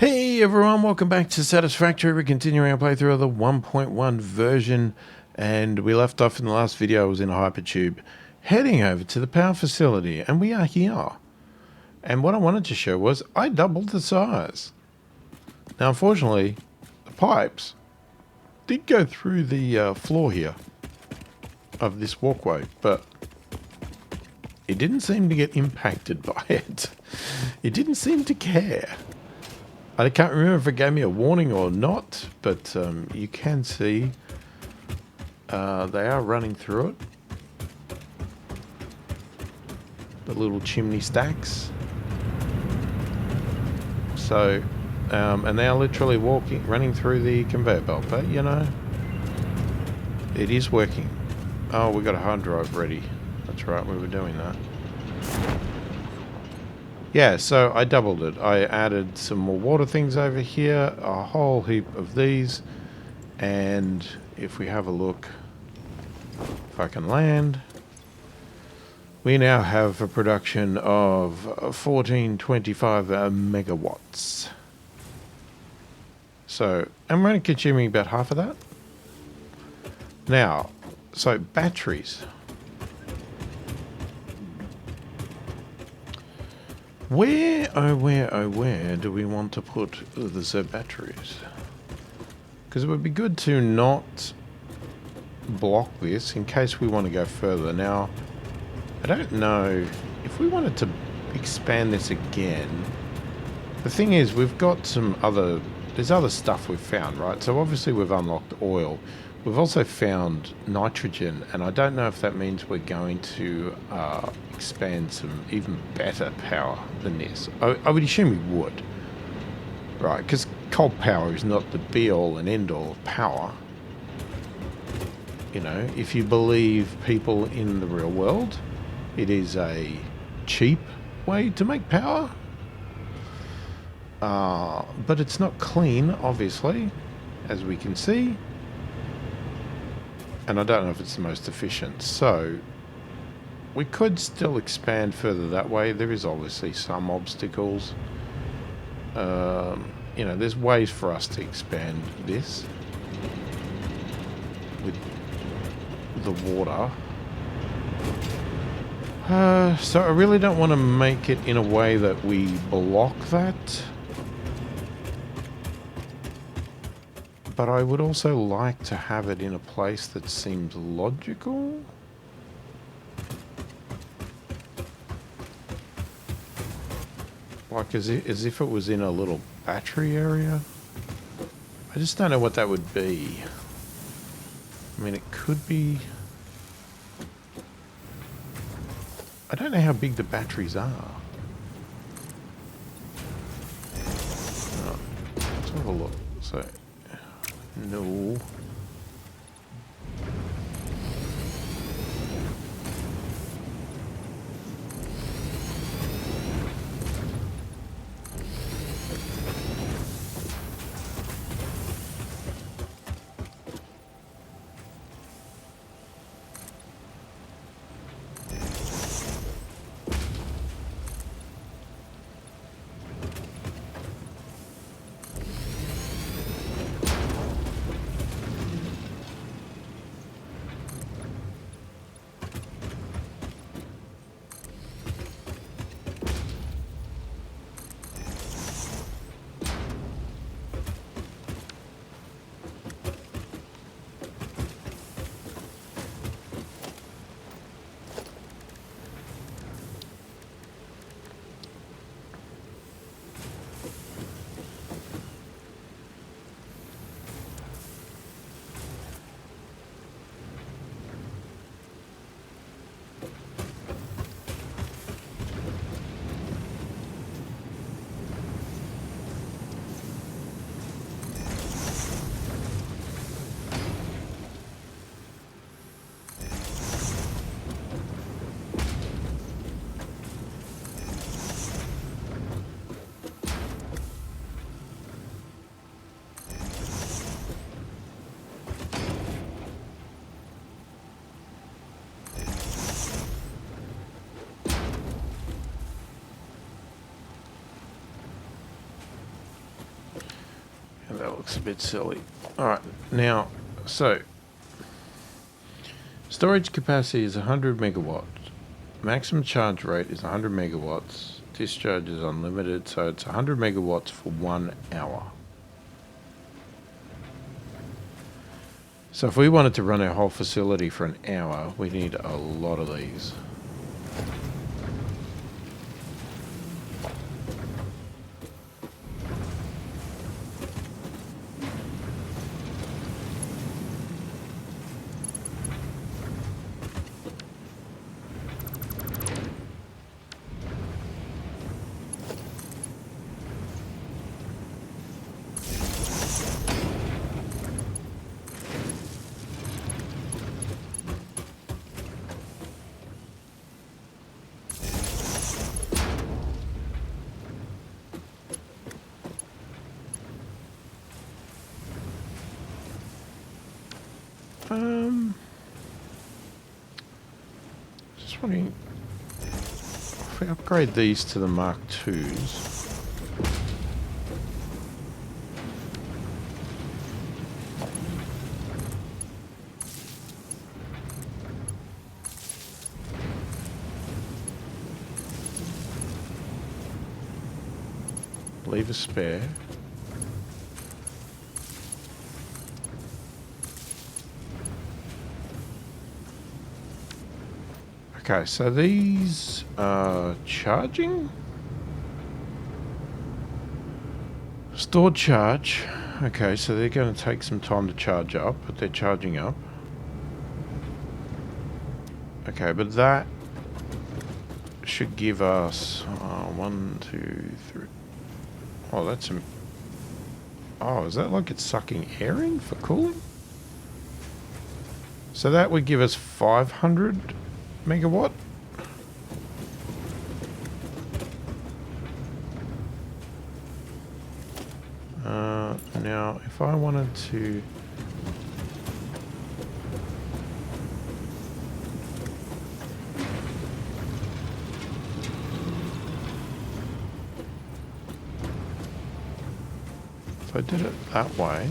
Hey everyone, welcome back to Satisfactory. We're continuing our playthrough of the 1.1 version, and we left off in the last video. I was in a hypertube heading over to the power facility, and we are here. And what I wanted to show was I doubled the size. Now unfortunately, the pipes did go through the floor here of this walkway, but it didn't seem to get impacted by it. It didn't seem to care. I can't remember if it gave me a warning or not, but you can see they are running through it. The little chimney stacks. So, and they are literally running through the conveyor belt, but you know, it is working. Oh, we got a hard drive ready. That's right, we were doing that. Yeah, so I doubled it. I added some more water things over here, a whole heap of these, and if we have a look, if I can land, we now have a production of 1425 megawatts. So, I'm only consuming about half of that. Now, so batteries. Where, oh where do we want to put the batteries? Because it would be good to not block this in case we want to go further. Now, I don't know if we wanted to expand this again. The thing is, we've got there's other stuff we've found, right? So obviously we've unlocked oil. We've also found nitrogen, and I don't know if that means we're going to expand some even better power than this. I would assume we would, right? Because coal power is not the be-all and end-all of power. You know, if you believe people in the real world, it is a cheap way to make power. But it's not clean, obviously, as we can see. And I don't know if it's the most efficient. So we could still expand further that way. There is obviously some obstacles. You know, there's ways for us to expand this with the water. So I really don't want to make it in a way that we block that. But I would also like to have it in a place that seems logical. Like as if it was in a little battery area. I just don't know what that would be. I mean, it could be... I don't know how big the batteries are. Oh, let's have a look. So... No. That looks a bit silly. Alright, now, so storage capacity is 100 megawatts. Maximum charge rate is 100 megawatts. Discharge is unlimited, so it's 100 megawatts for 1 hour. So if we wanted to run our whole facility for an hour, we need a lot of these. Just wondering if we upgrade these to the Mark IIs. Leave a spare. Okay, so these are charging? Stored charge. Okay, so they're going to take some time to charge up, but they're charging up. Okay, but that should give us 1, 2, 3. Oh, that's a... Oh, is that like it's sucking air in for cooling? So that would give us 500 megawatt. Now, if I wanted to... If I did it that way...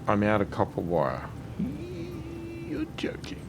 I'm out of copper wire. You're joking.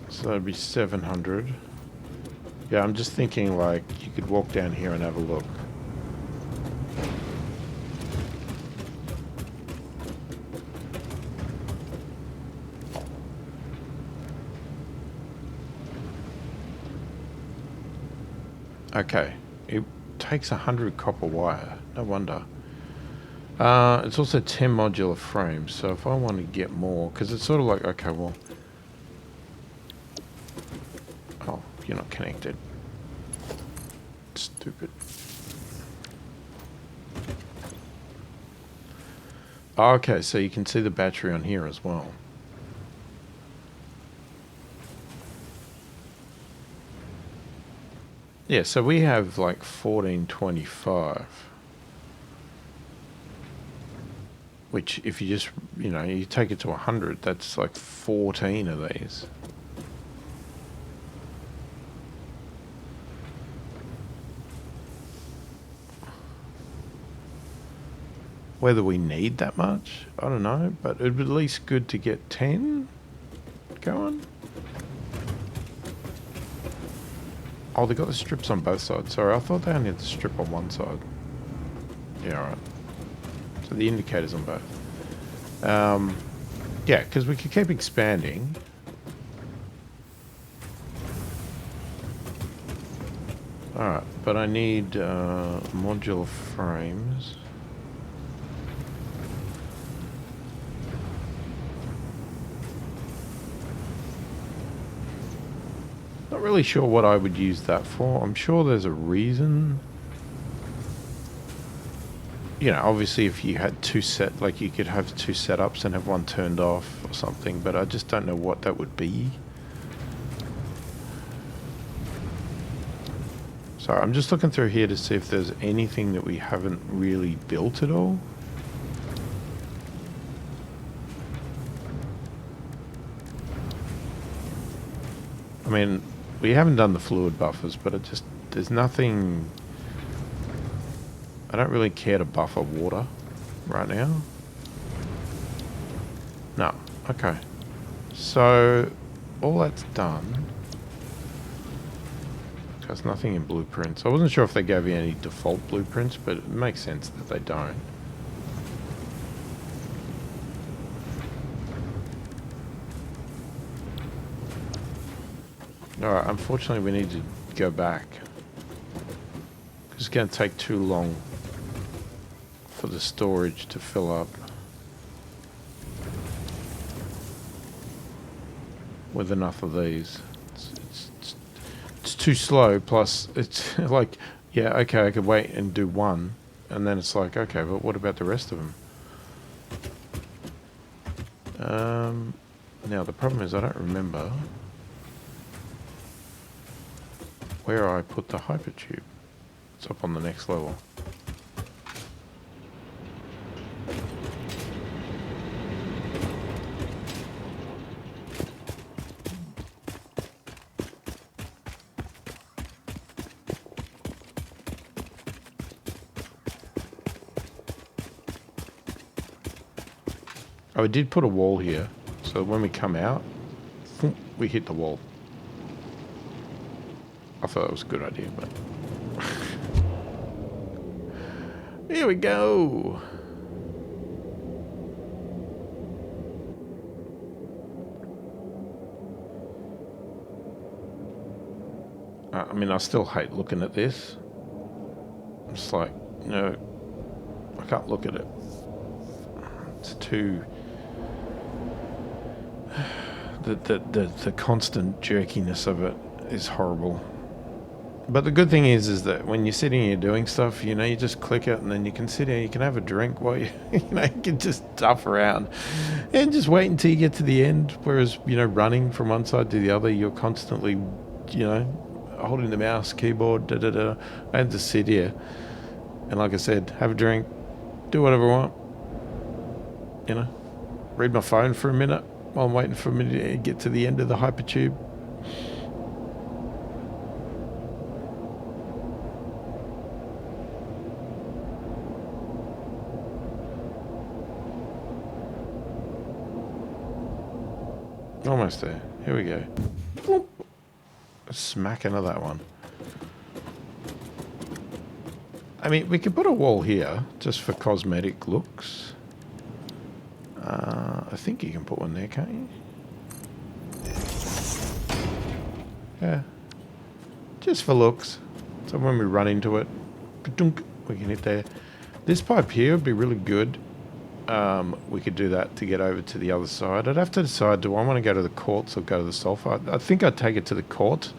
So that'd be 700. Yeah, I'm just thinking like you could walk down here and have a look. Okay, it takes 100 copper wire. No wonder. It's also 10 modular frames, so if I want to get more, because it's sort of like, okay, well... Oh, you're not connected. Stupid. Okay, so you can see the battery on here as well. Yeah, so we have like 1425. Which, if you just, you know, you take it to 100, that's like 14 of these. Whether we need that much, I don't know, but it'd be at least good to get 10 going. Oh, they got the strips on both sides. Sorry, I thought they only had the strip on one side. Yeah, alright. So the indicator's on both. Yeah, because we could keep expanding. Alright, but I need modular frames. Not really sure what I would use that for. I'm sure there's a reason. You know, obviously if you had two like you could have two setups and have one turned off or something, but I just don't know what that would be. Sorry, I'm just looking through here to see if there's anything that we haven't really built at all. I mean, we haven't done the fluid buffers, but it just, there's nothing. I don't really care to buffer water right now. No. Okay. So, all that's done. There's nothing in blueprints. I wasn't sure if they gave you any default blueprints, but it makes sense that they don't. Alright, unfortunately we need to go back. It's going to take too long for the storage to fill up with enough of these. It's too slow, plus it's like, yeah, okay, I could wait and do one, and then it's like, okay, but what about the rest of them? Now the problem is I don't remember where I put the hypertube. It's up on the next level. Oh, I did put a wall here, so when we come out, we hit the wall. I thought that was a good idea, but... Here we go! I mean, I still hate looking at this. It's like, no, I can't look at it. It's too... The constant jerkiness of it is horrible. But the good thing is that when you're sitting here doing stuff, you know, you just click it and then you can sit here, you can have a drink while you, you know, you can just duff around and just wait until you get to the end. Whereas, you know, running from one side to the other, you're constantly, you know, holding the mouse, keyboard, da-da-da. I had to sit here and, like I said, have a drink, do whatever I want, you know, read my phone for a minute while I'm waiting for me to get to the end of the hypertube. Almost there. Here we go. Whoop. Smack into that one. I mean, we could put a wall here just for cosmetic looks. I think you can put one there, can't you? Yeah. Just for looks. So when we run into it, we can hit there. This pipe here would be really good. We could do that to get over to the other side. I'd have to decide, do I want to go to the quartz or go to the sulfur? I think I'd take it to the quartz.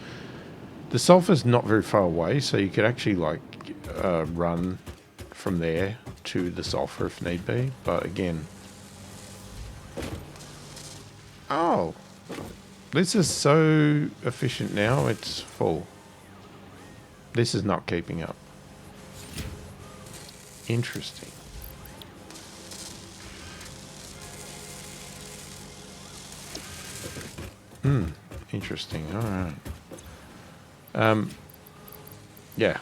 The sulfur's not very far away, so you could actually like run from there to the sulfur if need be. But again... Oh! This is so efficient now, it's full. This is not keeping up. Interesting. Interesting. Alright. Yeah.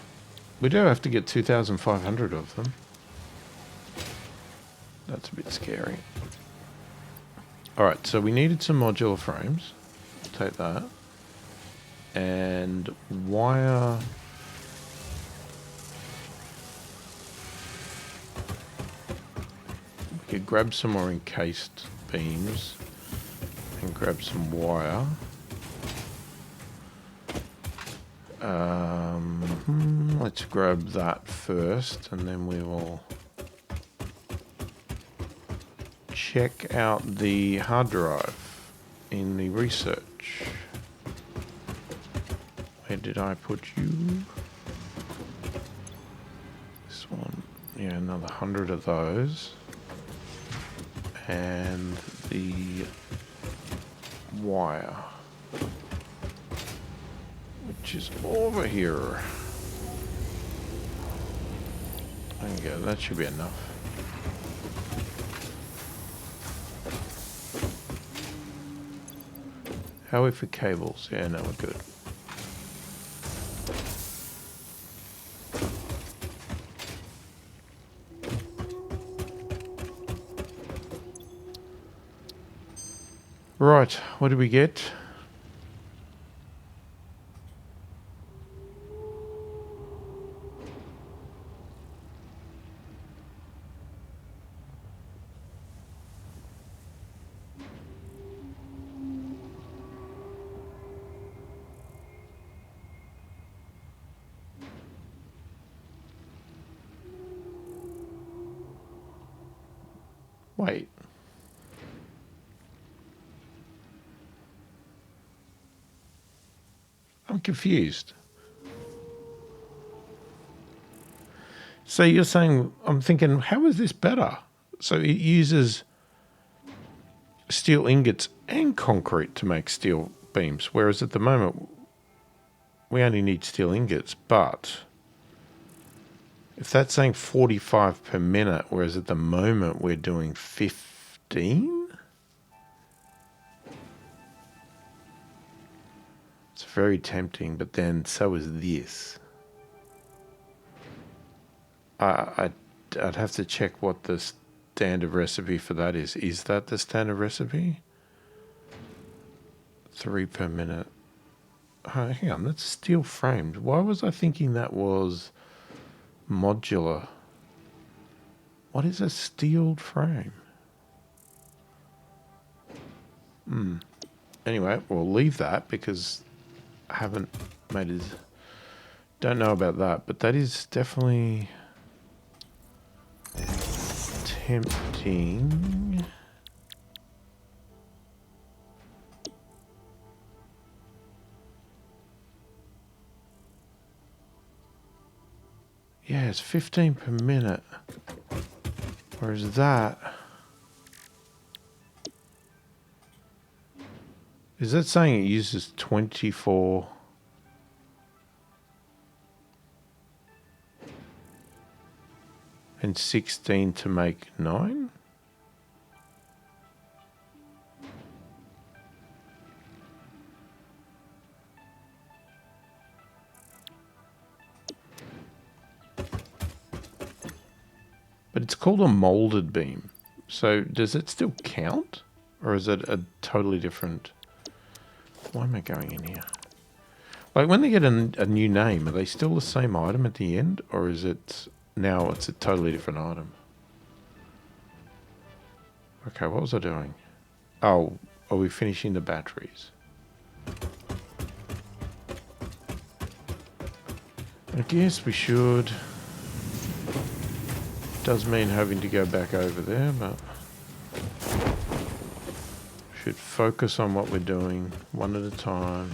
We do have to get 2,500 of them. That's a bit scary. Alright, so we needed some modular frames. Take that. And wire... grab some more encased beams and grab some wire. Let's grab that first, and then we will check out the hard drive in the research. Where did I put you? This one. Yeah, another 100 of those. And the wire, which is over here. There you go, that should be enough. How are we for cables? Yeah, no, we're good. Right, what did we get? Wait. I'm confused. So you're saying, I'm thinking, how is this better? So it uses steel ingots and concrete to make steel beams, whereas at the moment we only need steel ingots, but if that's saying 45 per minute, whereas at the moment we're doing 15? It's very tempting, but then so is this. I'd have to check what the standard recipe for that is. Is that the standard recipe? 3 per minute. Oh, hang on, that's steel framed. Why was I thinking that was modular? What is a steel frame? Anyway, we'll leave that because I haven't made it. Don't know about that, but that is definitely tempting. Yeah, it's 15 per minute. Whereas that... Is that saying it uses 24... and 16 to make 9? But it's called a molded beam. So does it still count? Or is it a totally different... Why am I going in here? Like when they get a new name, are they still the same item at the end? Or is it now it's a totally different item? Okay, what was I doing? Oh, are we finishing the batteries? I guess we should. Does mean having to go back over there, but should focus on what we're doing one at a time.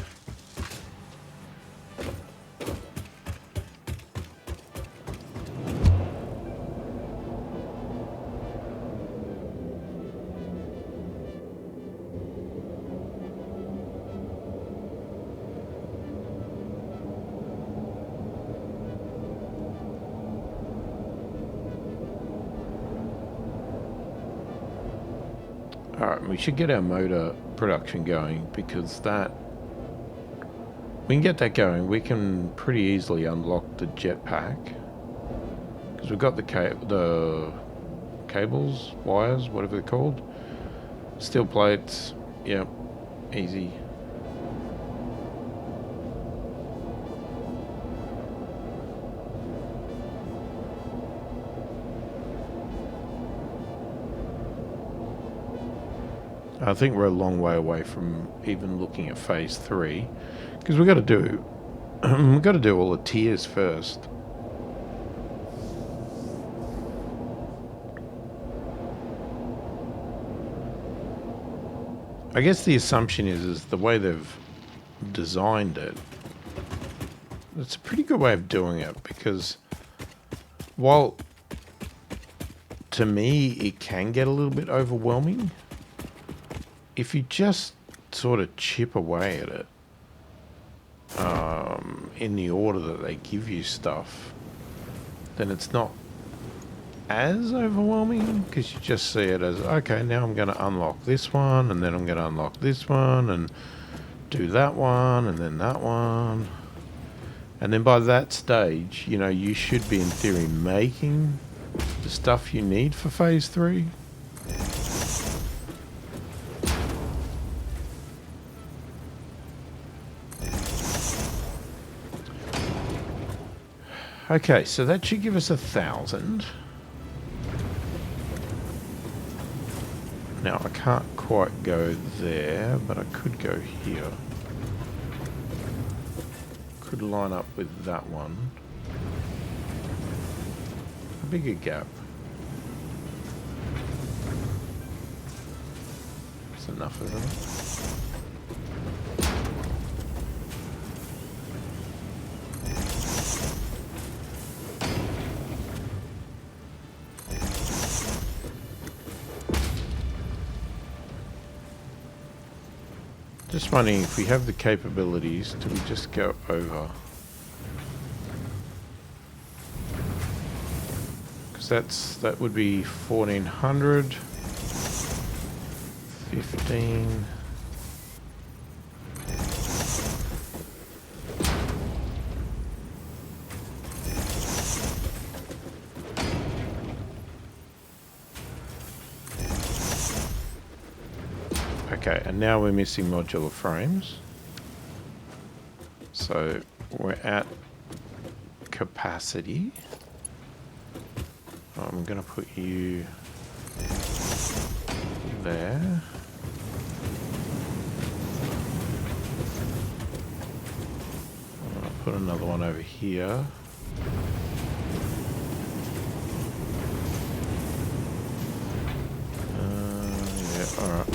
Alright, we should get our motor production going because that... We can get that going. We can pretty easily unlock the jetpack. Because we've got the cables, wires, whatever they're called. Steel plates. Yep. Easy. I think we're a long way away from even looking at phase 3, because we've got to do we've got to do all the tiers first. I guess the assumption is the way they've designed it, it's a pretty good way of doing it, because while to me it can get a little bit overwhelming, if you just sort of chip away at it in the order that they give you stuff, then it's not as overwhelming, because you just see it as, okay, now I'm going to unlock this one, and then I'm going to unlock this one, and do that one, and then that one. And then by that stage, you know, you should be in theory making the stuff you need for phase 3. Okay, so that should give us 1,000. Now, I can't quite go there, but I could go here. Could line up with that one. A bigger gap. That's enough, isn't it? Just wondering if we have the capabilities, do we just go over? Because that would be 1,400, 15. Okay, and now we're missing modular frames. So we're at capacity. I'm going to put you there. I'll put another one over here. Yeah, alright.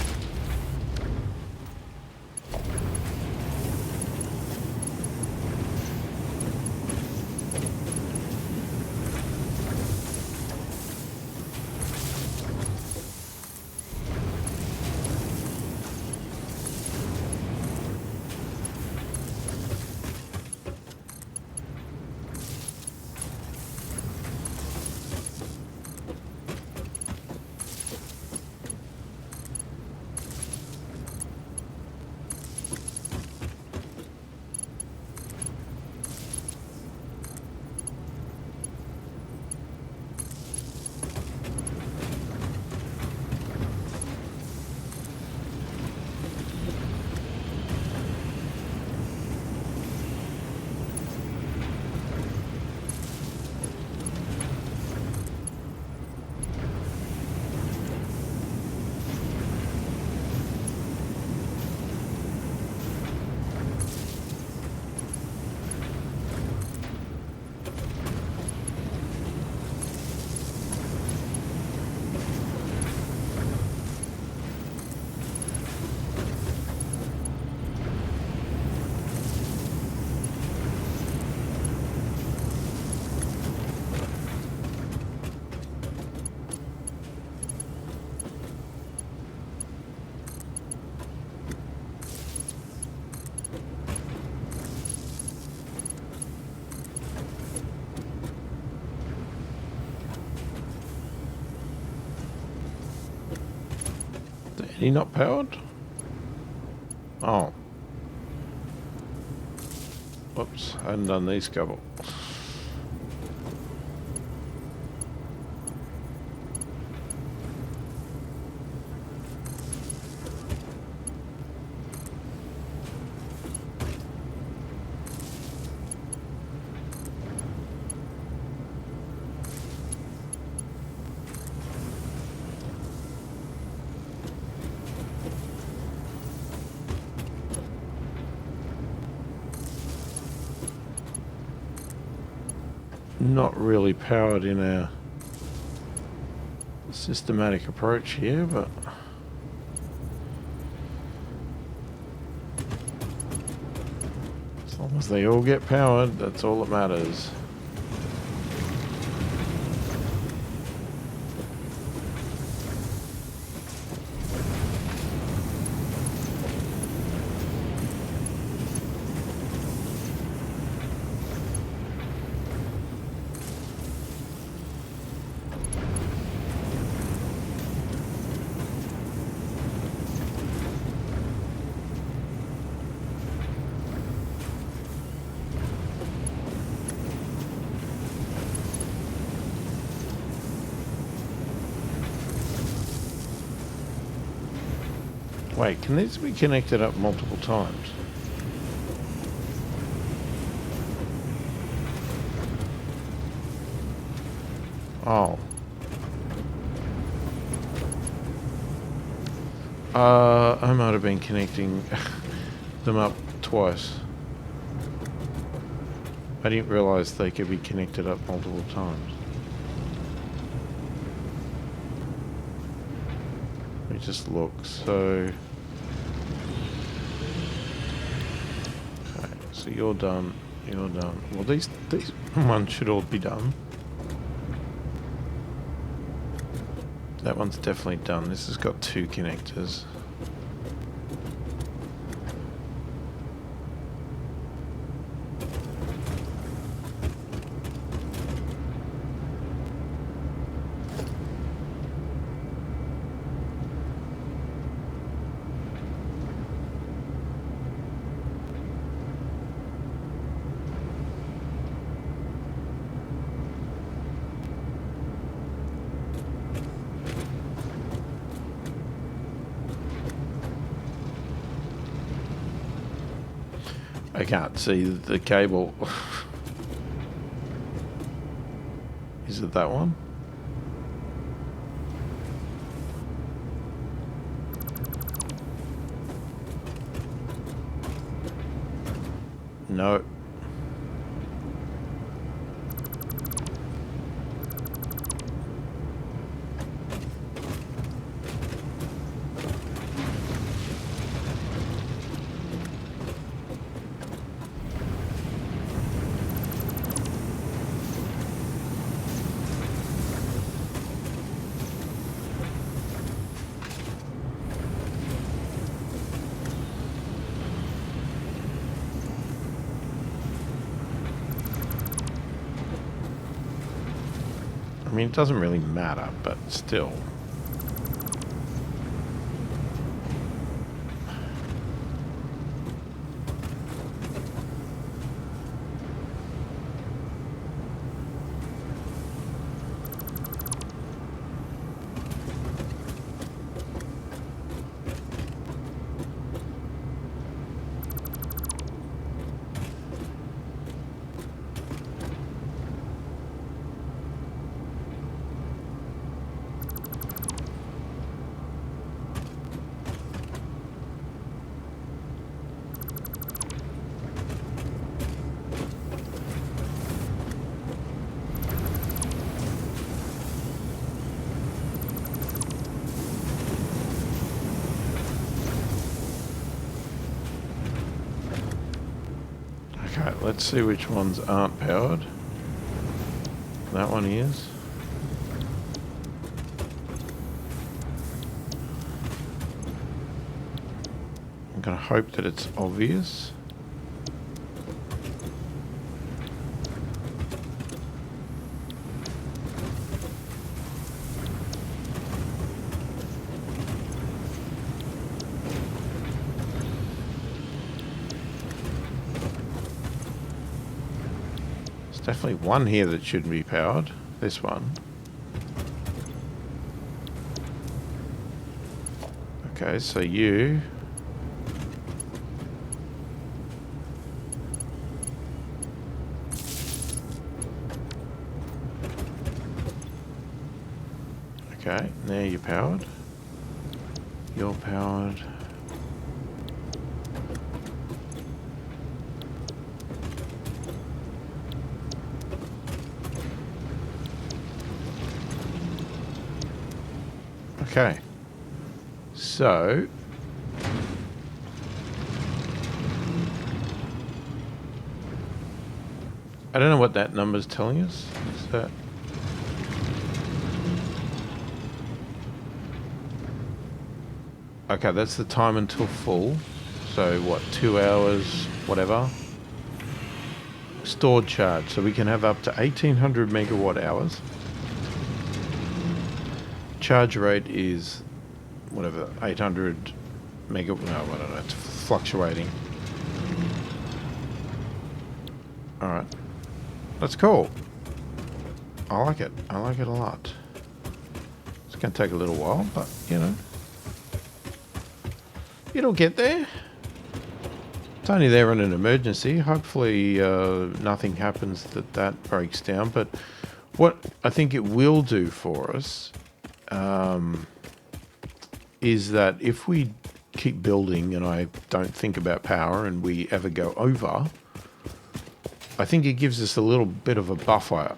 He not powered? Oh. Whoops, I hadn't done these couple. not really powered in our systematic approach here, but as long as they all get powered, that's all that matters. Wait, can these be connected up multiple times? Oh. I might have been connecting them up twice. I didn't realize they could be connected up multiple times. Let me just look. So you're done. You're done. Well, these ones should all be done. That one's definitely done. This has got 2 connectors. I can't see the cable. Is it that one? No. I mean, it doesn't really matter, but still. Okay, let's see which ones aren't powered. That one is. I'm going to hope that it's obvious. Definitely one here that shouldn't be powered. This one. Okay, so you... Okay, now you're powered. You're powered. Okay. So... I don't know what that number's telling us. Is that... Okay, that's the time until full. So what, 2 hours, whatever. Stored charge, so we can have up to 1800 megawatt hours. Charge rate is whatever, 800 megawatt, no, I don't know, it's fluctuating. Alright, that's cool. I like it a lot. It's going to take a little while, but you know, it'll get there. It's only there in an emergency. Hopefully nothing happens that breaks down. But what I think it will do for us is that if we keep building and I don't think about power and we ever go over, I think it gives us a little bit of a buffer.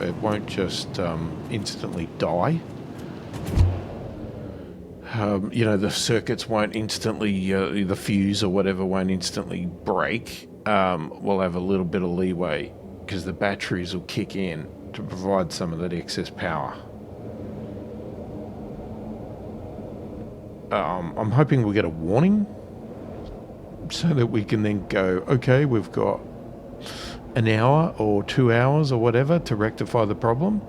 It won't just instantly die. You know, the circuits won't instantly, the fuse or whatever won't instantly break. We'll have a little bit of leeway because the batteries will kick in to provide some of that excess power. I'm hoping we'll get a warning so that we can then go, okay, we've got an hour or 2 hours or whatever to rectify the problem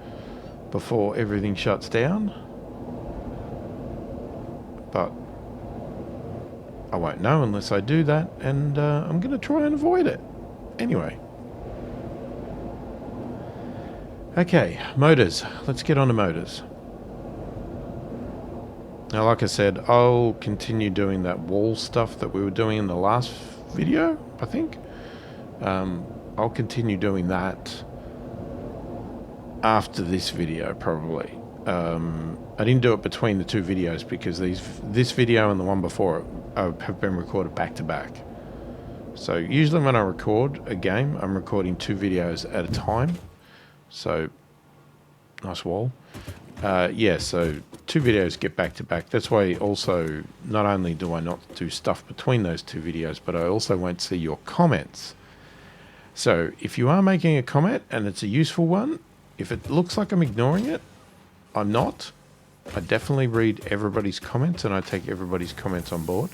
before everything shuts down. But I won't know unless I do that, and I'm going to try and avoid it. Anyway. Okay, motors. Let's get on to motors. Now, like I said, I'll continue doing that wall stuff that we were doing in the last video, I think. I'll continue doing that after this video, probably. I didn't do it between the two videos because this video and the one before it have been recorded back to back. So usually when I record a game, I'm recording 2 videos at a time. So, nice wall. Yeah, so 2 videos get back to back. That's why also, not only do I not do stuff between those 2 videos, but I also won't see your comments. So if you are making a comment and it's a useful one, if it looks like I'm ignoring it, I'm not. I definitely read everybody's comments and I take everybody's comments on board.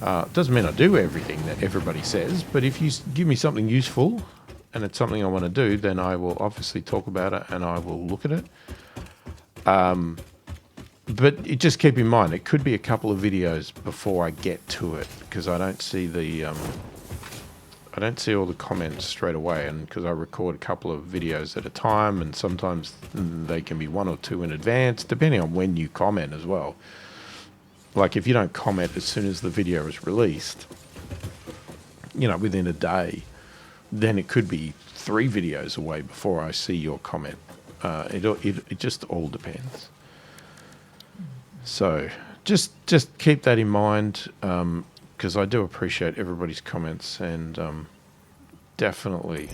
Doesn't mean I do everything that everybody says, but if you give me something useful and it's something I want to do, then I will obviously talk about it and I will look at it. But just keep in mind, it could be a couple of videos before I get to it because I don't see the... I don't see all the comments straight away, and because I record a couple of videos at a time, and sometimes they can be 1 or 2 in advance, depending on when you comment as well. Like if you don't comment as soon as the video is released, you know, within a day, then it could be 3 videos away before I see your comment. It just all depends. So just keep that in mind. Because I do appreciate everybody's comments and definitely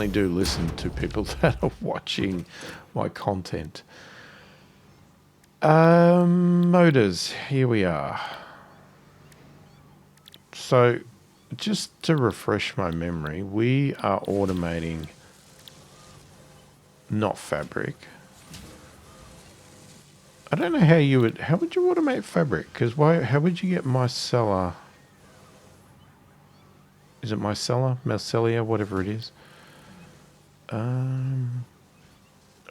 do listen to people that are watching my content. Motors, here we are. So just to refresh my memory, we are automating not fabric. I don't know how would you automate fabric? Because how would you get micellar? Is it micellar? Micellia, whatever it is. Are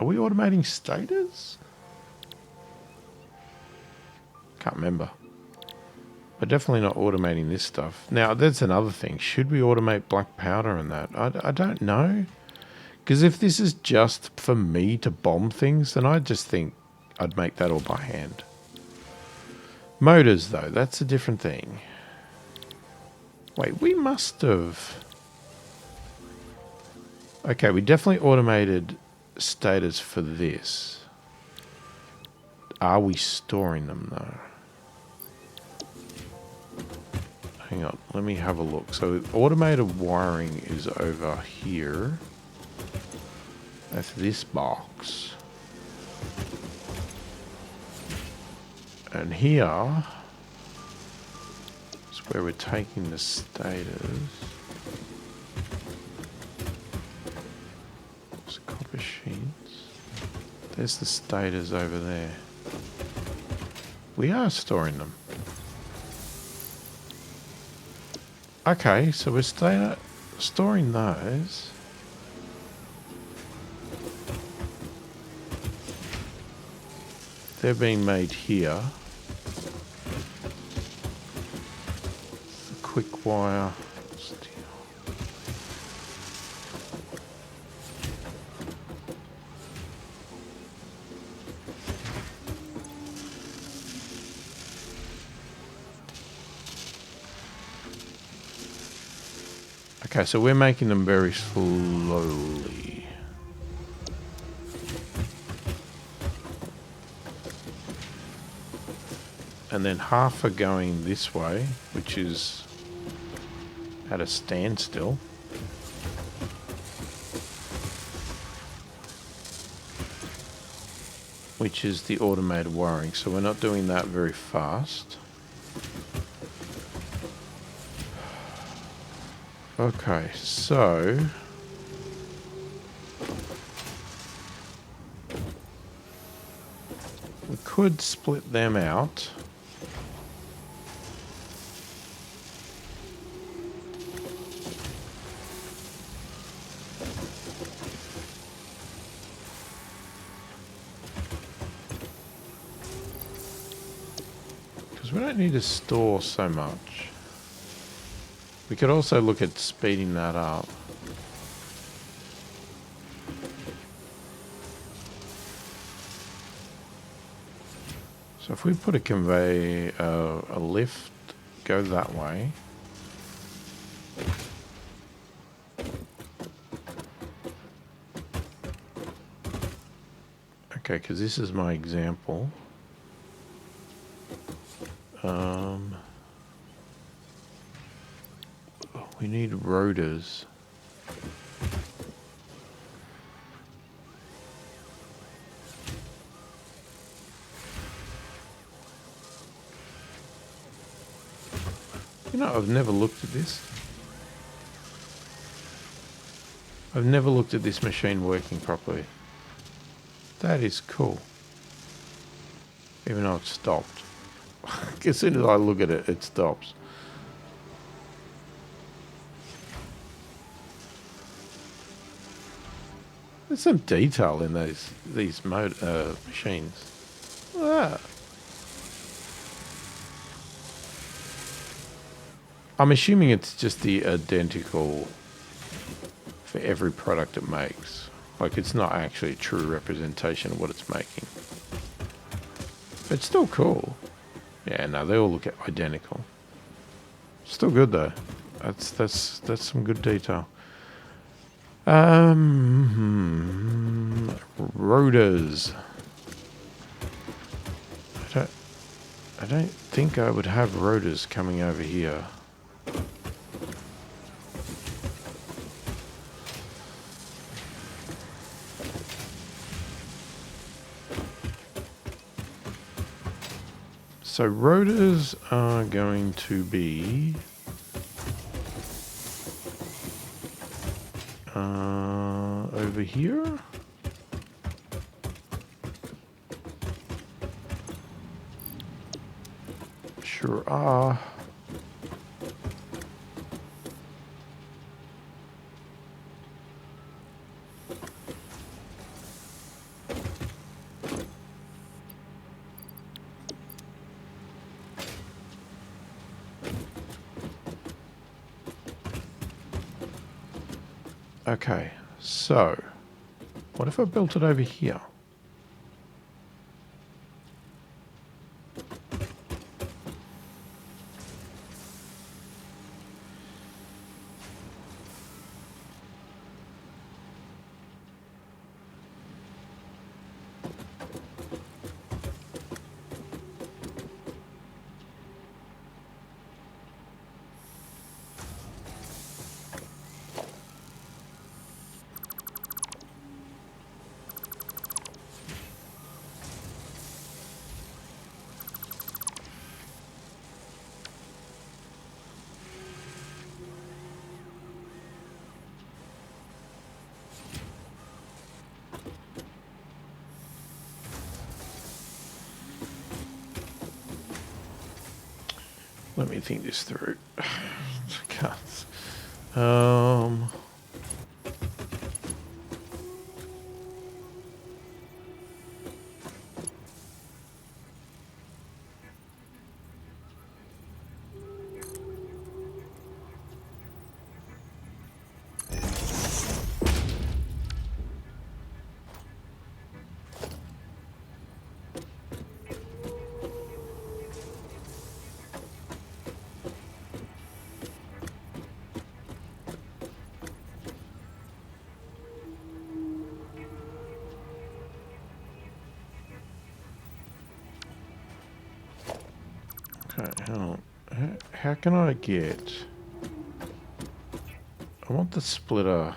we automating stators? Can't remember. We're definitely not automating this stuff. Now, that's another thing. Should we automate black powder and that? I don't know. Because if this is just for me to bomb things, then I just think I'd make that all by hand. Motors, though, that's a different thing. Wait, we must have... Okay, we definitely automated stators for this. Are we storing them, though? Hang on, let me have a look. So automated wiring is over here. That's this box. And here is where we're taking the stators. There's copper sheets. There's the stators over there. We are storing them. Okay, so we're storing those. They're being made here. The quick wire steel. Okay, so we're making them very slowly. And then half are going this way, which is at a standstill. Which is the automated wiring. So we're not doing that very fast. Okay, so we could split them out. Because we don't need to store so much. We could also look at speeding that up. So if we put a conveyor, a lift, go that way. Okay, because this is my example. We need rotors. You know, I've never looked at this. I've never looked at this machine working properly. That is cool. Even though it stopped. As soon as I look at it, it stops. There's some detail in these machines. Ah. I'm assuming it's just the identical for every product it makes. Like it's not actually a true representation of what it's making. But it's still cool. Yeah, no, they all look identical. Still good though. That's some good detail. Rotors. I don't think I would have rotors coming over here. So rotors are going to be over here. Sure are. Okay, so what if I built it over here? Let me think this through. Can't. Okay, hang on. How can I get... I want the splitter...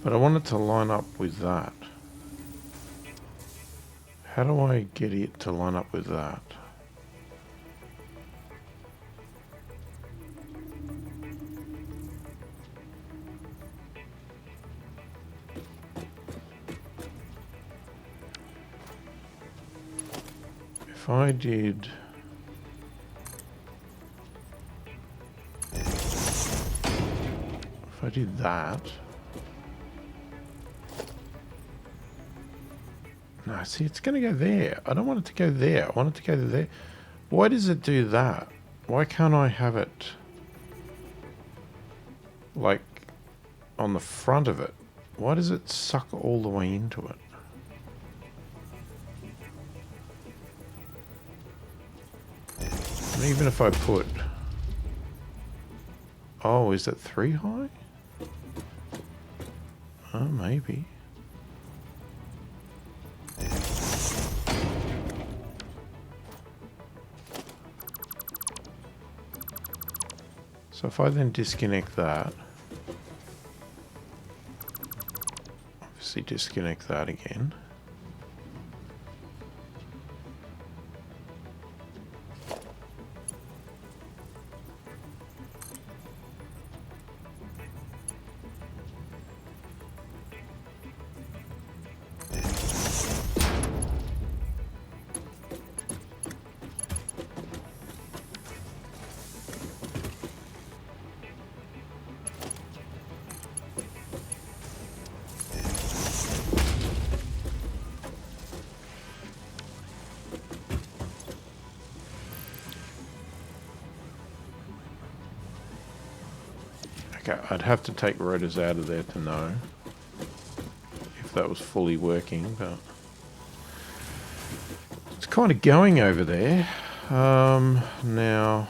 But I want it to line up with that. How do I get it to line up with that? If I did... If I did that... No, see, it's going to go there. I don't want it to go there. I want it to go there. Why does it do that? Why can't I have it, like, on the front of it? Why does it suck all the way into it? And even if I put... Oh, is that 3 high? Oh, maybe. So if I then disconnect that, obviously disconnect that again. Okay, I'd have to take rotors out of there to know if that was fully working, but it's kind of going over there. Now...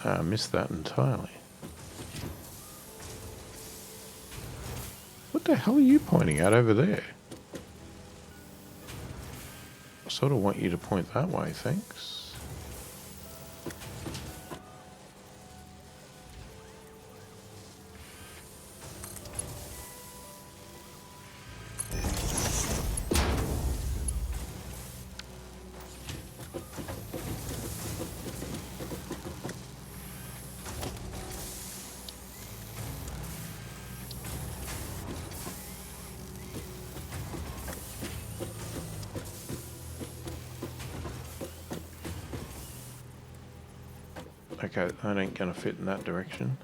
I missed that entirely. What the hell are you pointing at over there? I sort of want you to point that way, thanks. Okay, that ain't gonna fit in that direction.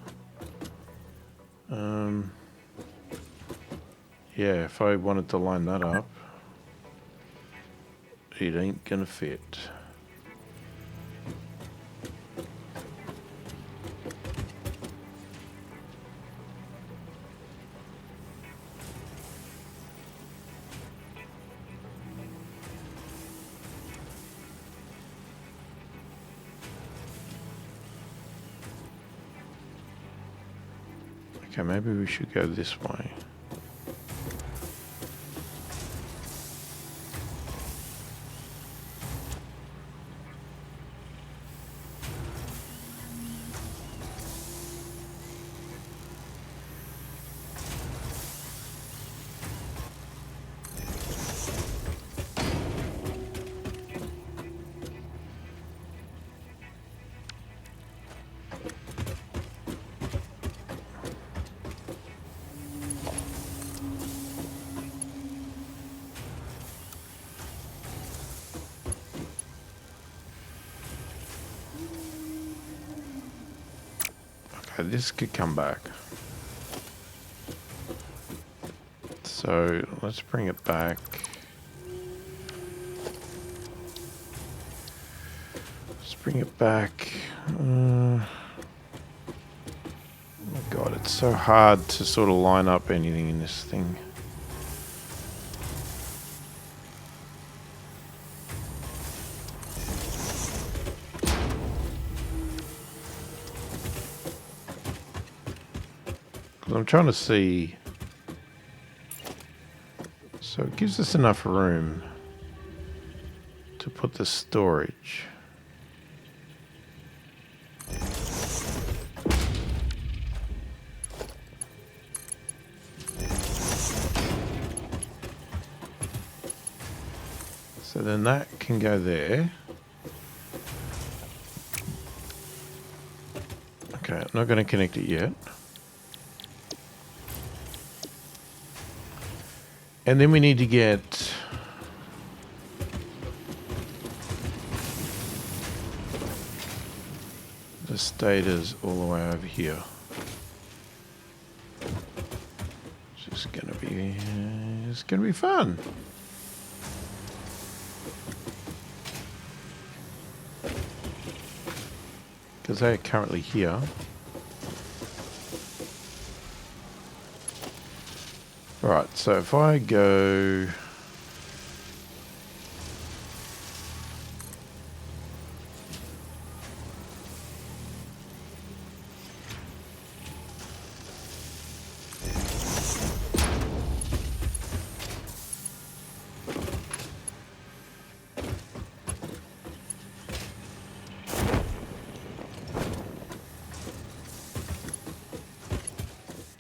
Yeah, if I wanted to line that up, it ain't gonna fit. Okay, maybe we should go this way. Okay, this could come back. So let's bring it back. Let's bring it back. Oh my god, it's so hard to sort of line up anything in this thing. I'm trying to see. So it gives us enough room to put the storage. So then that can go there. Okay, I'm not going to connect it yet. And then we need to get the stators all the way over here. It's gonna be fun. Because they're currently here. Right, so if I go...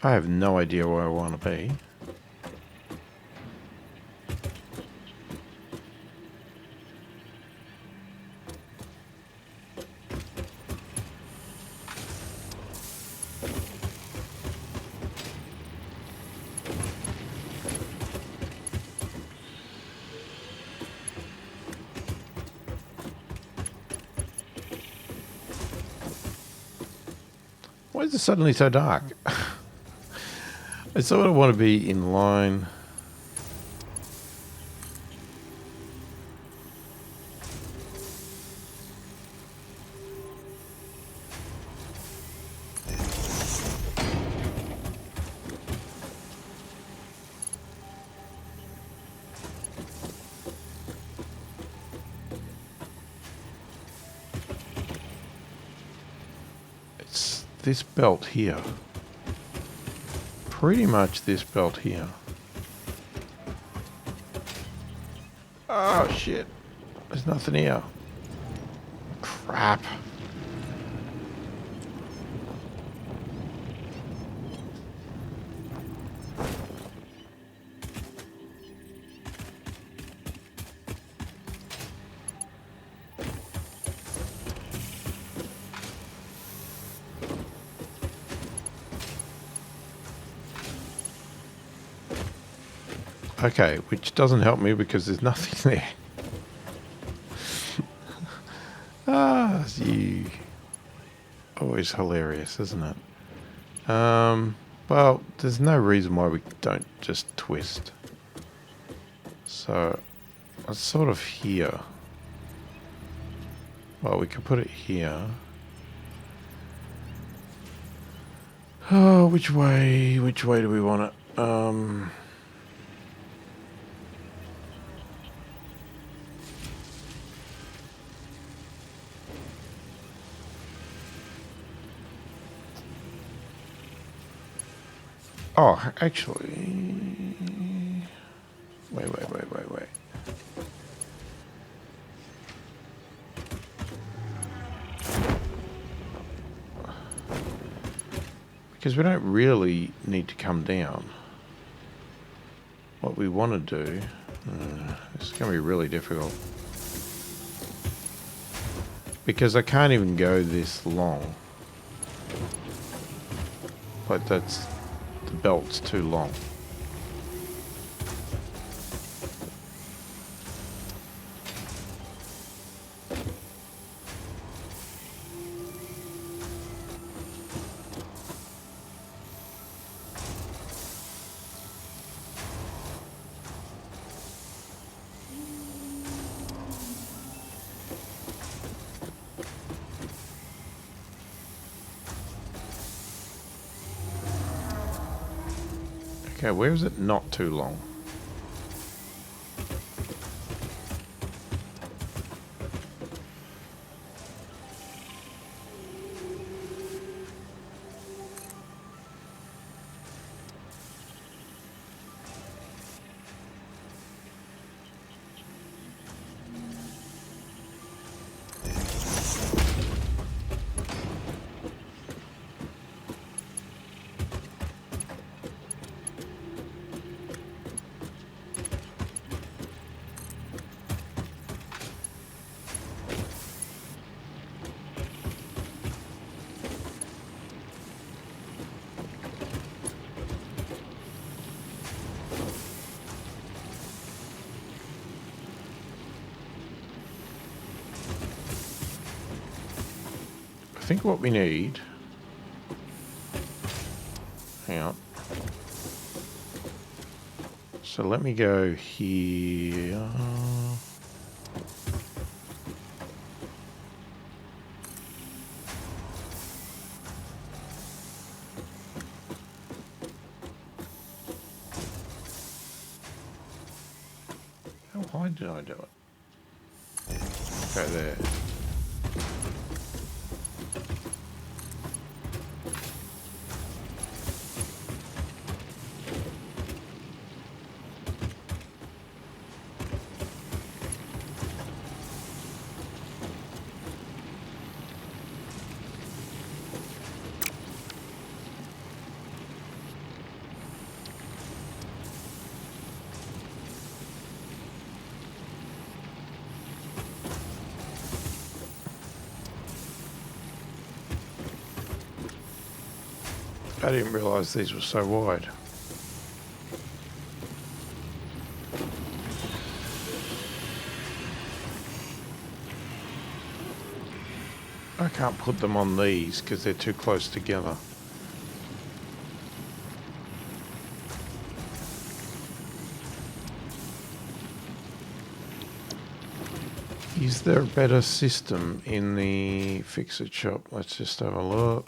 I have no idea where I want to be. Why is it suddenly so dark? I sort of want to be in line. It's this belt here. Pretty much this belt here. Oh shit. There's nothing here. Crap. Okay, which doesn't help me because there's nothing there. Ah, you... Always hilarious, isn't it? Well, there's no reason why we don't just twist. So, it's sort of here. Well, we could put it here. Oh, which way do we want it? Oh, actually... Wait. Because we don't really need to come down. What we want to do... this is going to be really difficult. Because I can't even go this long. Like that's... The belt's too long. Okay, where is it not too long? I think what we need... Hang on. So let me go here. How high did I do it? Okay, there. I didn't realise these were so wide. I can't put them on these because they're too close together. Is there a better system in the fix-it shop? Let's just have a look.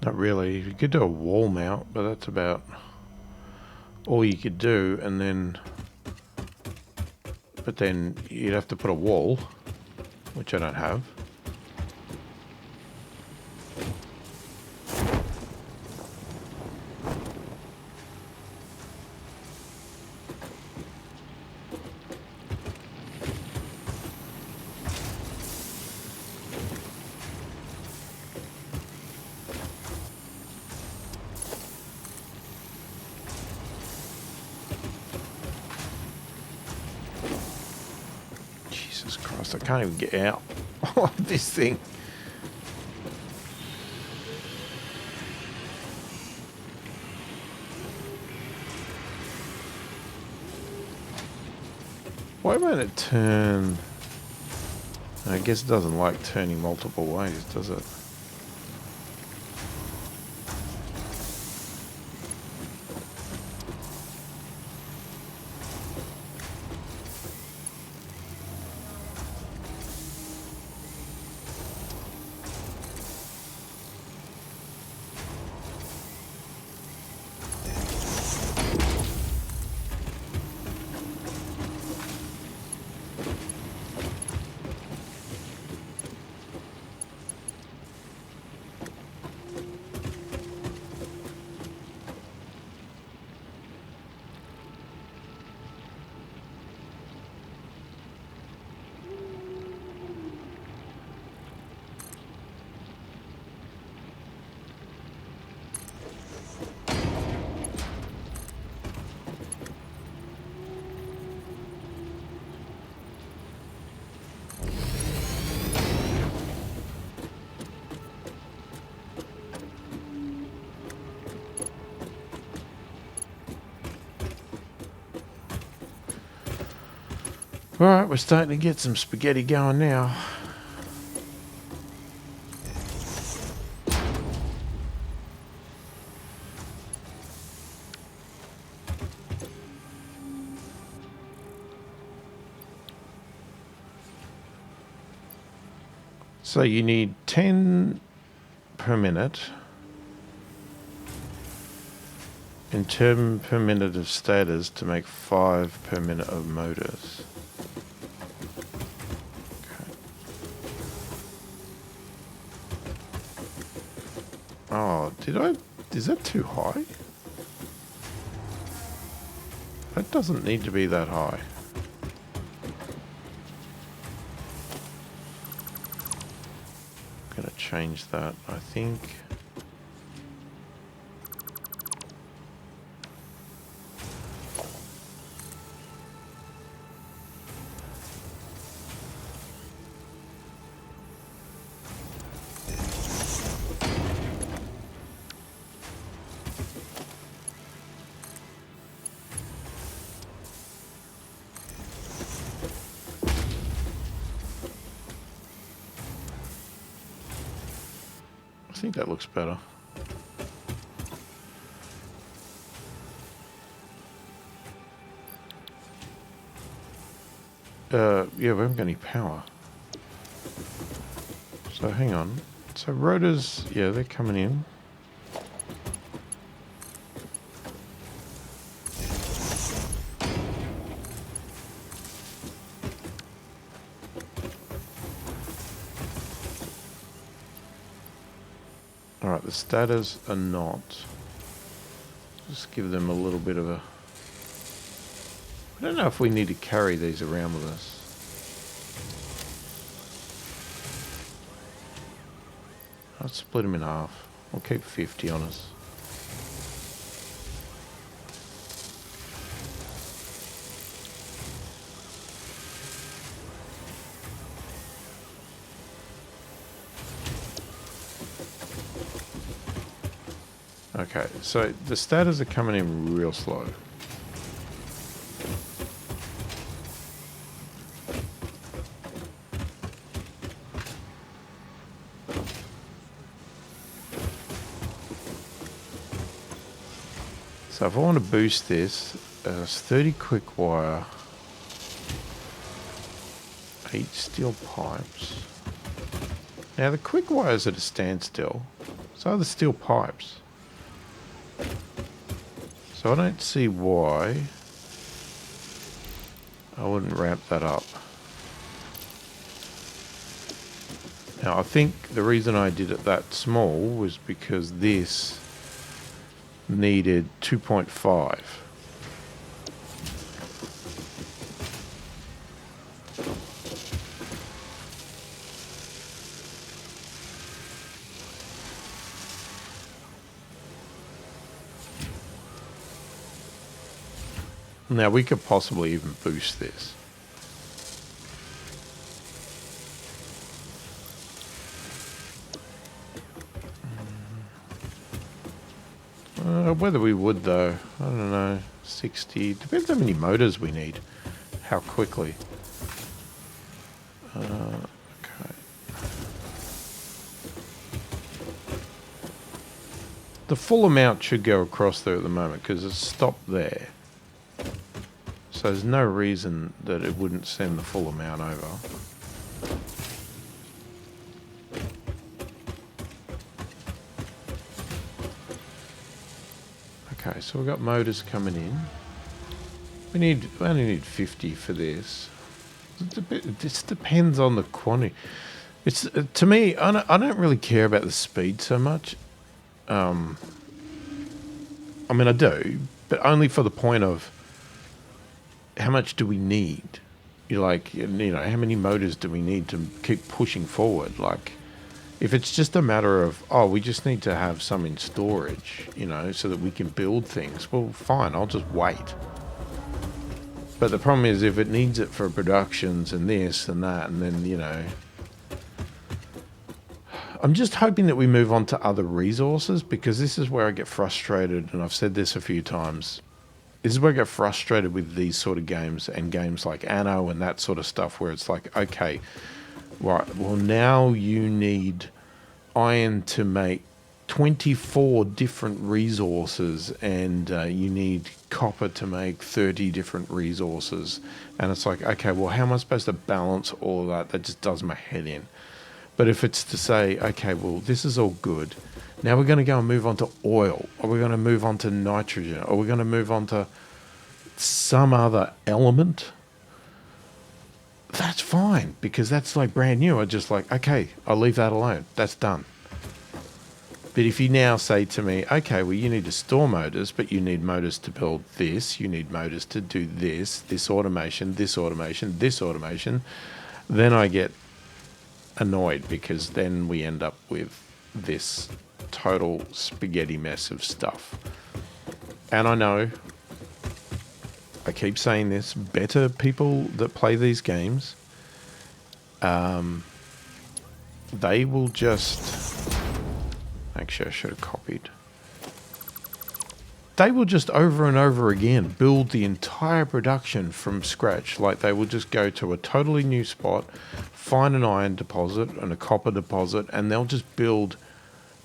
Not really. You could do a wall mount, but that's about all you could do, and then... But then you'd have to put a wall, which I don't have. Jesus Christ, I can't even get out of this thing. Why won't it turn? I guess it doesn't like turning multiple ways, does it? Alright, we're starting to get some spaghetti going now. So you need 10 per minute and 10 per minute of stators to make 5 per minute of motors. Okay. Oh, is that too high? That doesn't need to be that high. I'm gonna change that, I think. I think that looks better. Yeah, we haven't got any power. So hang on. So rotors, yeah, they're coming in. Alright, the stators are not. Just give them a little bit of a... I don't know if we need to carry these around with us. I'll split them in half. We'll keep 50 on us. Okay, so the stators are coming in real slow. So if I want to boost this, it's 30 quick wire, 8 steel pipes. Now the quick wire is at a standstill, so are the steel pipes. So I don't see why I wouldn't ramp that up. Now I think the reason I did it that small was because this needed 2.5. Now we could possibly even boost this. Whether we would though, I don't know. 60, depends how many motors we need. How quickly. Okay. The full amount should go across there at the moment because it's stopped there. So there's no reason that it wouldn't send the full amount over. Okay, so we've got motors coming in. We only need 50 for this. It just depends on the quantity. It's to me, I don't really care about the speed so much. I mean, I do, but only for the point of how much do we need? You're like, you know, how many motors do we need to keep pushing forward? Like, if it's just a matter of, oh, we just need to have some in storage, you know, so that we can build things, well, fine, I'll just wait. But the problem is if it needs it for productions and this and that, and then, you know, I'm just hoping that we move on to other resources, because this is where I get frustrated, and I've said this a few times. This is where I get frustrated with these sort of games and games like Anno and that sort of stuff, where it's like, okay, right, well, now you need iron to make 24 different resources, and you need copper to make 30 different resources. And it's like, okay, well, how am I supposed to balance all of that? That just does my head in. But if it's to say, okay, well, this is all good. Now we're going to go and move on to oil, or we're going to move on to nitrogen, or we're going to move on to some other element. That's fine, because that's like brand new. I just like, okay, I'll leave that alone. That's done. But if you now say to me, okay, well, you need to store motors, but you need motors to build this, you need motors to do this, this automation, this automation, this automation, then I get annoyed, because then we end up with this total spaghetti mess of stuff. And I know, I keep saying this, better people that play these games, they will just... Actually, I should have copied. They will just over and over again build the entire production from scratch. Like, they will just go to a totally new spot, find an iron deposit and a copper deposit, and they'll just build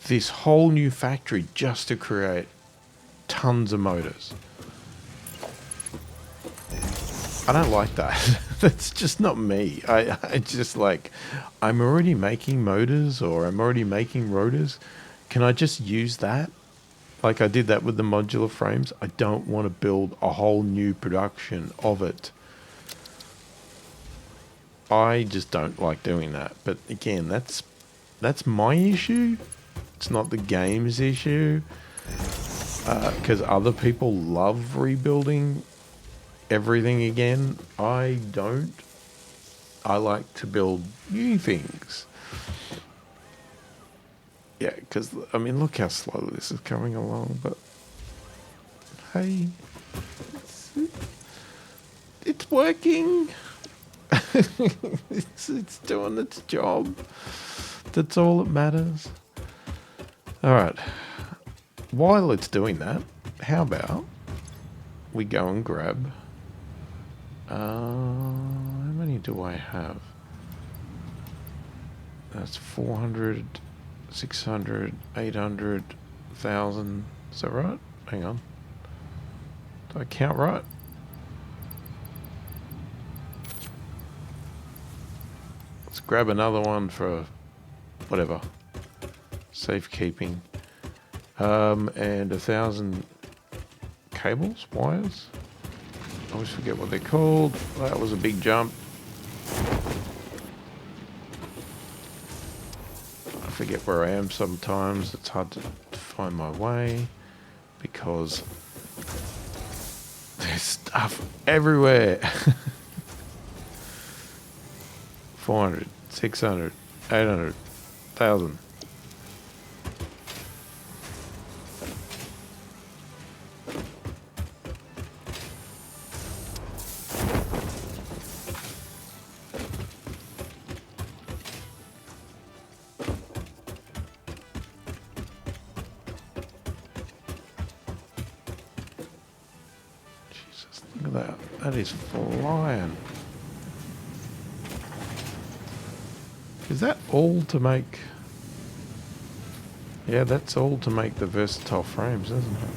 this whole new factory just to create tons of motors. I don't like that. That's just not me. I just like, I'm already making motors, or I'm already making rotors. Can I just use that? Like I did that with the modular frames. I don't want to build a whole new production of it. I just don't like doing that. But again, that's my issue. It's not the game's issue. Because other people love rebuilding everything again. I don't. I like to build new things. Yeah, because, I mean, look how slow this is coming along, but hey, it's working. it's doing its job. That's all that matters. All right. While it's doing that, how about we go and grab... how many do I have? That's 400, 600, 800, 1,000. Is that right? Hang on. Do I count right? Let's grab another one for whatever. Safekeeping. And 1,000 cables, wires. I always forget what they're called. That was a big jump. I forget where I am sometimes. It's hard to find my way because there's stuff everywhere. 400, 600, 800, 1,000. Look at that. That is flying. Is that all to make... Yeah, that's all to make the versatile frames, isn't it?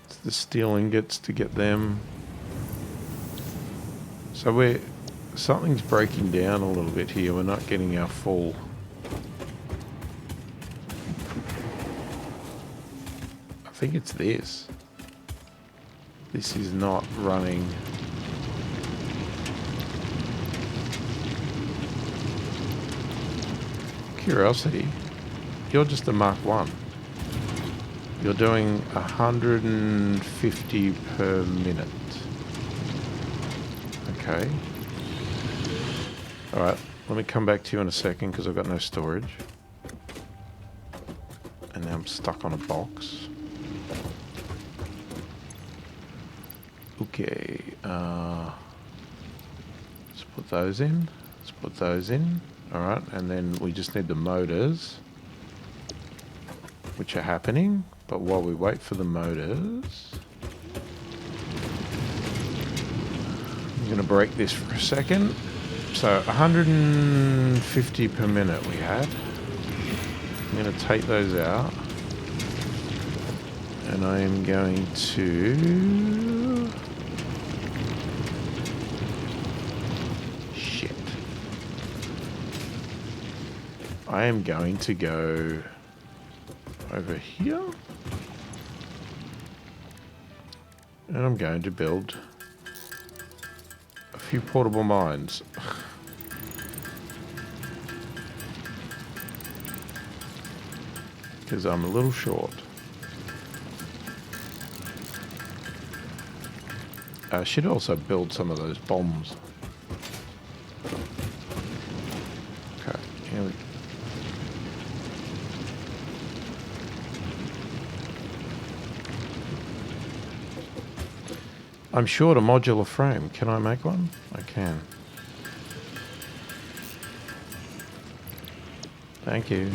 It's the steel ingots to get them. So something's breaking down a little bit here. We're not getting our full... I think it's this. This is not running. Curiosity, you're just a Mark 1. You're doing 150 per minute. Okay. Alright, let me come back to you in a second because I've got no storage. And now I'm stuck on a box. Okay, let's put those in. Let's put those in. Alright, and then we just need the motors, which are happening. But while we wait for the motors, I'm going to break this for a second. So 150 per minute we had. I'm going to take those out. And I am going to I am going to go over here. And I'm going to build a few portable mines. Because I'm a little short. I should also build some of those bombs. Okay, here we go. I'm short a modular frame. Can I make one? I can. Thank you.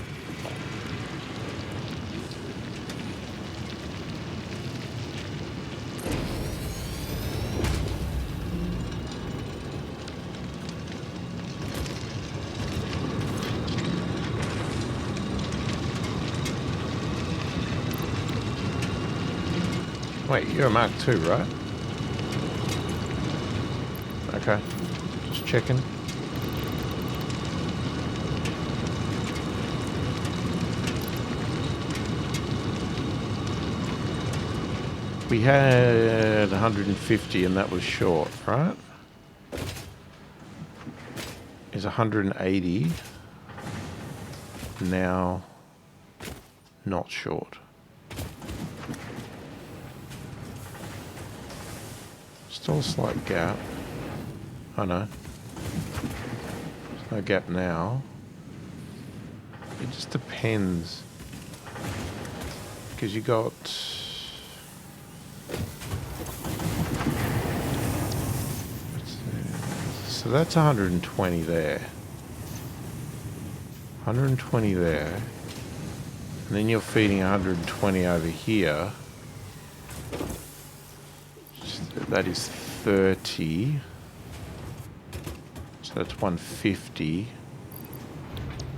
Wait, you're a Mark II, right? Okay, just checking. We had 150 and that was short, right? Is 180 now not short? Still a slight gap. Oh no. There's no gap now. It just depends. Because you got... So that's 120 there. 120 there. And then you're feeding 120 over here. That is 30. So that's 150.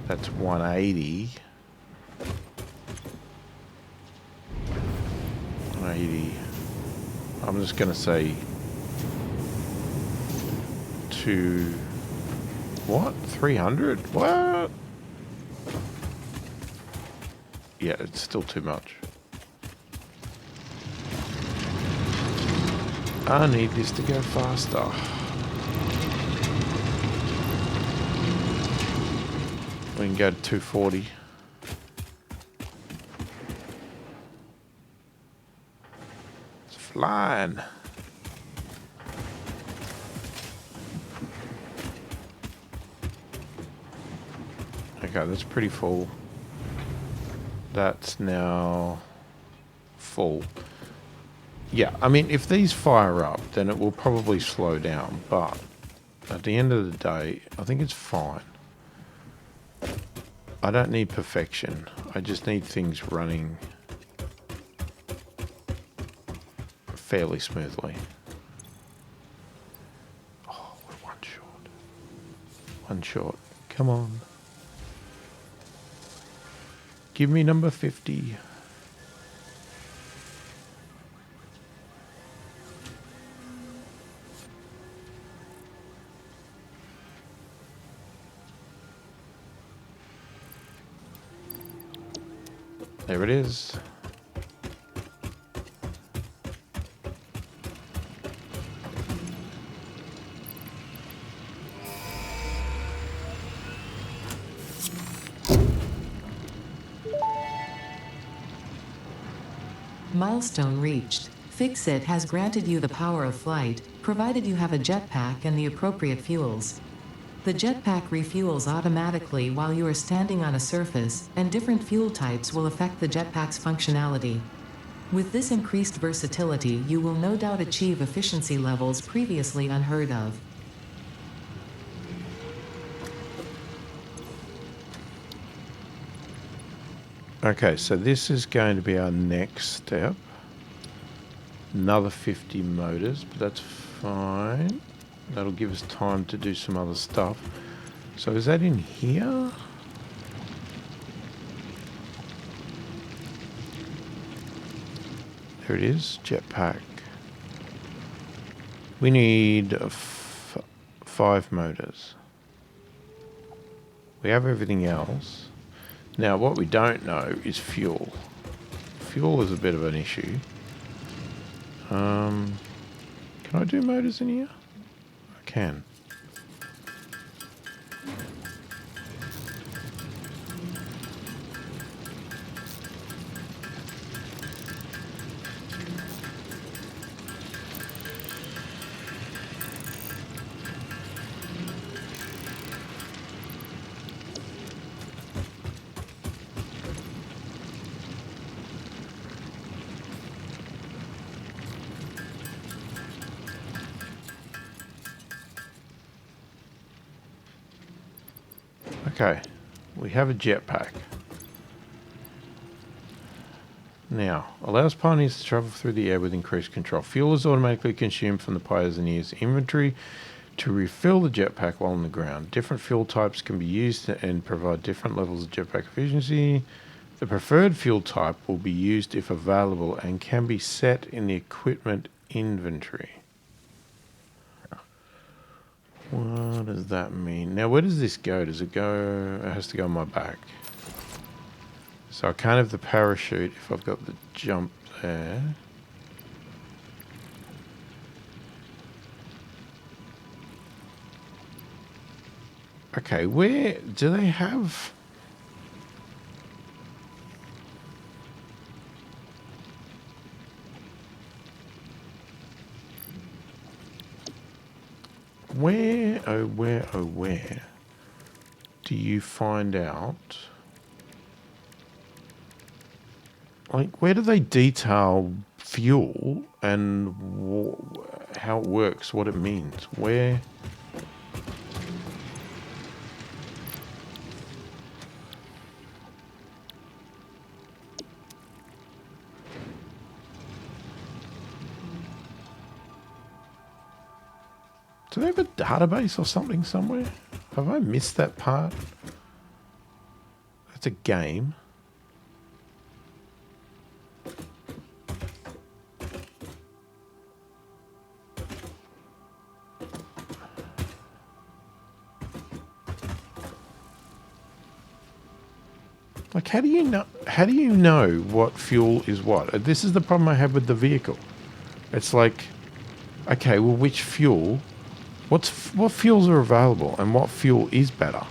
That's 180. 180. I'm just going to say to what? 300? What? Yeah, it's still too much. I need this to go faster. We can go to 240. It's flying. Okay, that's pretty full. That's now full. Yeah, I mean, if these fire up, then it will probably slow down. But at the end of the day, I think it's fine. I don't need perfection. I just need things running fairly smoothly. Oh, we're one short. One short. Come on. Give me number 50. There it is. Milestone reached. Fixit has granted you the power of flight, provided you have a jetpack and the appropriate fuels. The jetpack refuels automatically while you are standing on a surface, and different fuel types will affect the jetpack's functionality. With this increased versatility, you will no doubt achieve efficiency levels previously unheard of. Okay, so this is going to be our next step. Another 50 motors, but that's fine. That'll give us time to do some other stuff. So is that in here? There it is, jetpack. We need 5 motors. We have everything else. Now, what we don't know is fuel. Fuel is a bit of an issue. Can I do motors in here? I can. Okay, we have a jetpack. Now, allows pioneers to travel through the air with increased control. Fuel is automatically consumed from the pioneer's inventory to refill the jetpack while on the ground. Different fuel types can be used and provide different levels of jetpack efficiency. The preferred fuel type will be used if available and can be set in the equipment inventory. What does that mean? Now, where does this go? Does it go... It has to go on my back. So I can't have the parachute if I've got the jump there. Okay, where... Do they have... Where, oh where do you find out, like, where do they detail fuel and how it works, what it means? Where? Do they have a database or something somewhere? Have I missed that part? That's a game. Like, how do you know? How do you know what fuel is what? This is the problem I have with the vehicle. It's like, okay, well, which fuel? What fuels are available and what fuel is better?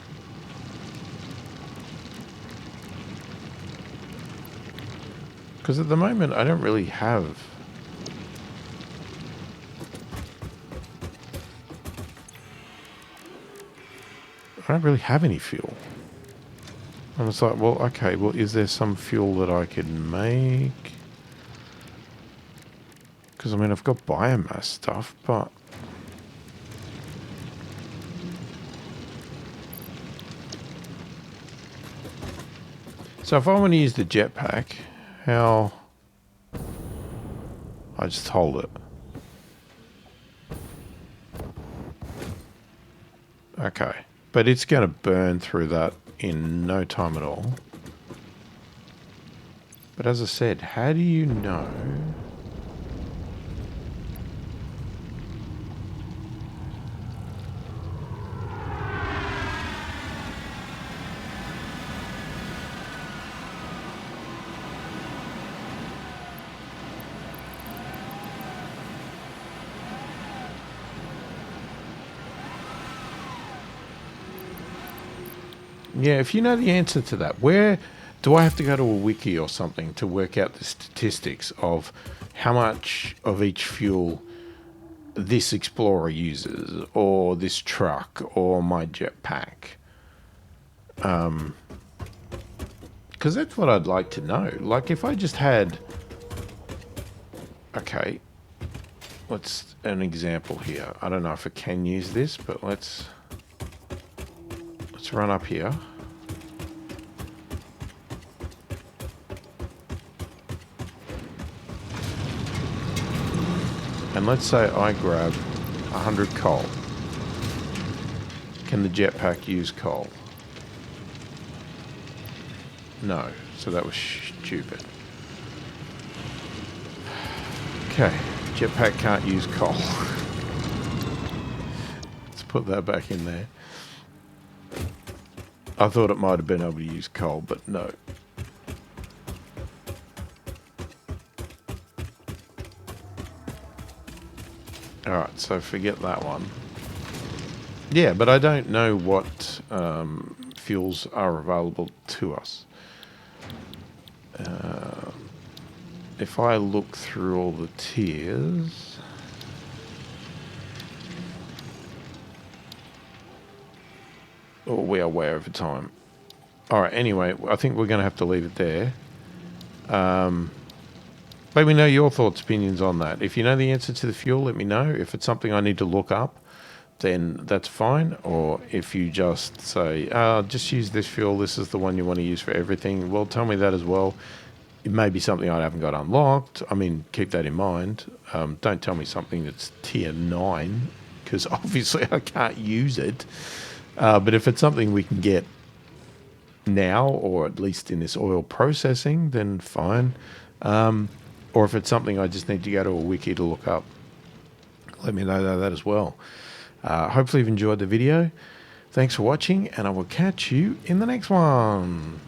Because at the moment, I don't really have... I don't really have any fuel. And it's like, well, okay, well, is there some fuel that I can make? Because, I mean, I've got biomass stuff, but... So if I want to use the jetpack, how... I just hold it. Okay. But it's going to burn through that in no time at all. But as I said, how do you know... Yeah, if you know the answer to that, where do I have to go to a wiki or something to work out the statistics of how much of each fuel this Explorer uses, or this truck, or my jetpack? Because that's what I'd like to know. Like, if I just had... Okay, what's an example here? I don't know if I can use this, but let's run up here. And let's say I grab 100 coal. Can the jetpack use coal? No, so that was stupid. Okay, jetpack can't use coal. Let's put that back in there. I thought it might have been able to use coal, but no. Alright, so forget that one. Yeah, but I don't know what fuels are available to us. If I look through all the tiers... Oh, we are way over time. Alright, anyway, I think we're going to have to leave it there. Let me know your thoughts, opinions on that. If you know the answer to the fuel, let me know. If it's something I need to look up, then that's fine. Or if you just say, just use this fuel, this is the one you want to use for everything, well, tell me that as well. It may be something I haven't got unlocked. I mean, keep that in mind. Don't tell me something that's tier 9, because obviously I can't use it. But if it's something we can get now, or at least in this oil processing, then fine. Or if it's something I just need to go to a wiki to look up, let me know that as well. Hopefully you've enjoyed the video. Thanks for watching, and I will catch you in the next one.